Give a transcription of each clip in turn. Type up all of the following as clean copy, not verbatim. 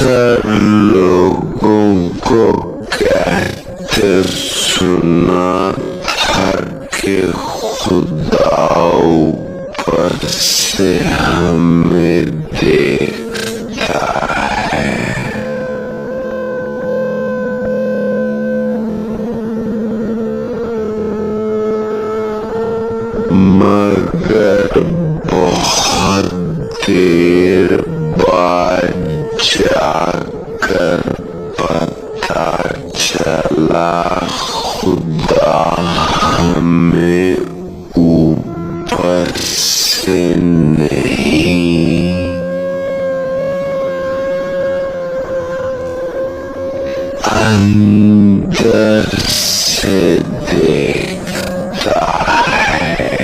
اکثر لوگوں کو کہتے سنا تھا کہ خدا اوپر سے ہمیں دیکھتا ہے، مگر بہت دیر بعد جا کر پتا چلا خدا ہمیں اوپر سے نہیں اندر سے دیکھتا ہے۔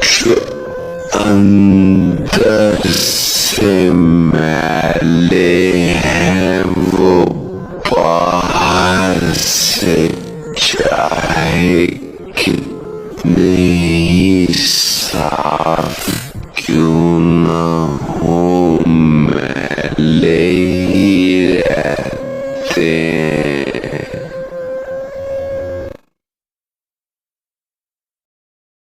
جو اندر سے میلے ہیں وہ باہر سے چاہے کتنے ہی صاف کیوں نہ ہو میلے ہی رہتے